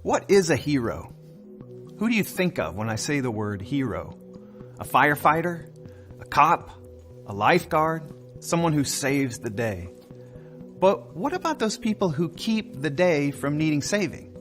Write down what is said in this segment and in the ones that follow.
What is a hero? Who do you think of when I say the word hero? A firefighter? A cop? A lifeguard? Someone who saves the day. But what about those people who keep the day from needing saving?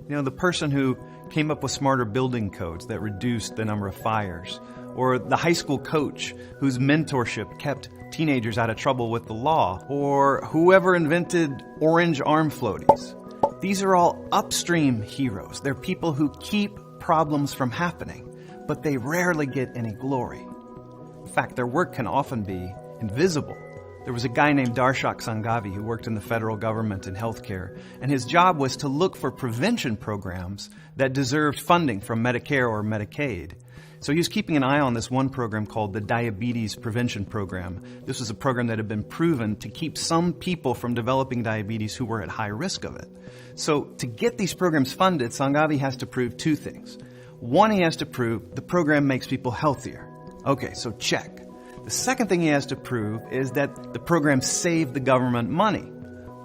You know, the person who came up with smarter building codes that reduced the number of fires, or the high school coach whose mentorship kept teenagers out of trouble with the law, or whoever invented orange arm floaties. These are all upstream heroes. They're people who keep problems from happening, but they rarely get any glory. In fact, their work can often be invisible. There was a guy named Darshak Sanghavi who worked in the federal government in healthcare, and his job was to look for prevention programs that deserved funding from Medicare or Medicaid. So he was keeping an eye on this one program called the Diabetes Prevention Program. This was a program that had been proven to keep some people from developing diabetes who were at high risk of it. So to get these programs funded, Sanghavi has to prove two things. One, he has to prove the program makes people healthier. Okay, so check. The second thing he has to prove is that the program saved the government money.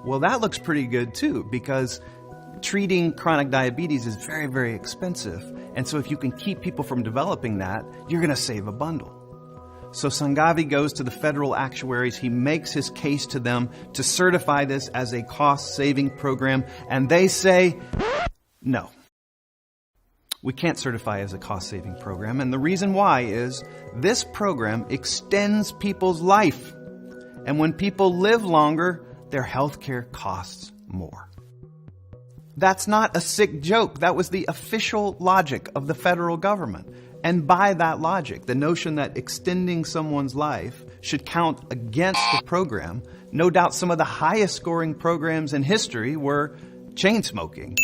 Well, that looks pretty good too, because treating chronic diabetes is very, very expensive. And so if you can keep people from developing that, you're going to save a bundle. So Sanghavi goes to the federal actuaries. He makes his case to them to certify this as a cost-saving program. And they say, no. We can't certify as a cost-saving program. And the reason why is this program extends people's life. And when people live longer, their health care costs more. That's not a sick joke. That was the official logic of the federal government. And by that logic, the notion that extending someone's life should count against the program, no doubt some of the highest scoring programs in history were chain smoking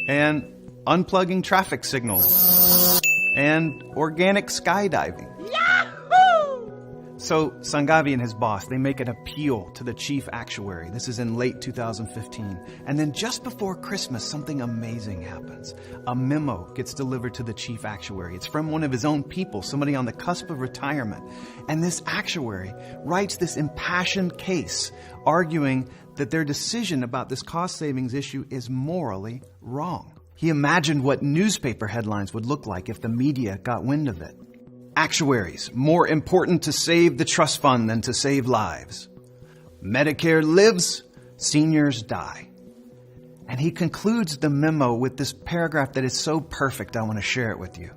and unplugging traffic signals and organic skydiving. So Sanghavi and his boss, they make an appeal to the chief actuary. This is in late 2015. And then just before Christmas, something amazing happens. A memo gets delivered to the chief actuary. It's from one of his own people, somebody on the cusp of retirement. And this actuary writes this impassioned case, arguing that their decision about this cost savings issue is morally wrong. He imagined what newspaper headlines would look like if the media got wind of it. Actuaries, more important to save the trust fund than to save lives. Medicare lives, seniors die. And he concludes the memo with this paragraph that is so perfect, I want to share it with you.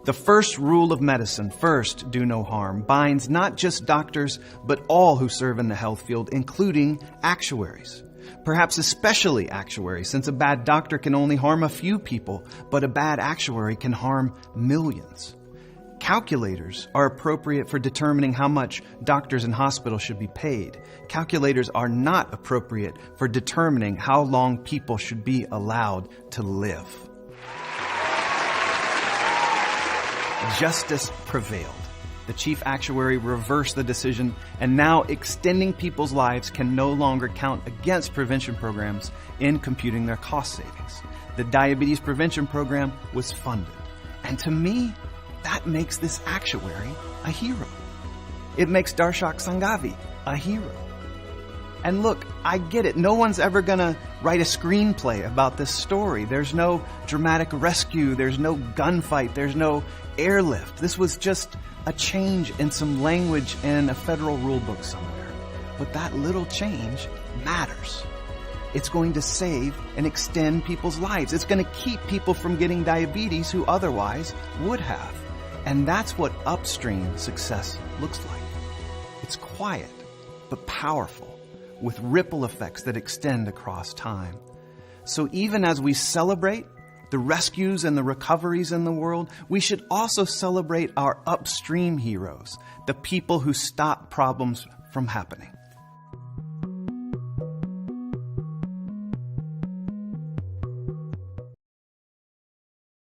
The first rule of medicine, first do no harm, binds not just doctors, but all who serve in the health field, including actuaries. Perhaps especially actuaries, since a bad doctor can only harm a few people, but a bad actuary can harm millions. Calculators are appropriate for determining how much doctors and hospitals should be paid. Calculators are not appropriate for determining how long people should be allowed to live. Justice prevailed. The chief actuary reversed the decision, and now extending people's lives can no longer count against prevention programs in computing their cost savings. The diabetes prevention program was funded. And to me, that makes this actuary a hero. It makes Darshak Sanghavi a hero. And look, I get it. No one's ever going to write a screenplay about this story. There's no dramatic rescue. There's no gunfight. There's no airlift. This was just a change in some language in a federal rule book somewhere. But that little change matters. It's going to save and extend people's lives. It's going to keep people from getting diabetes who otherwise would have. And that's what upstream success looks like. It's quiet, but powerful, with ripple effects that extend across time. So even as we celebrate the rescues and the recoveries in the world, we should also celebrate our upstream heroes, the people who stop problems from happening.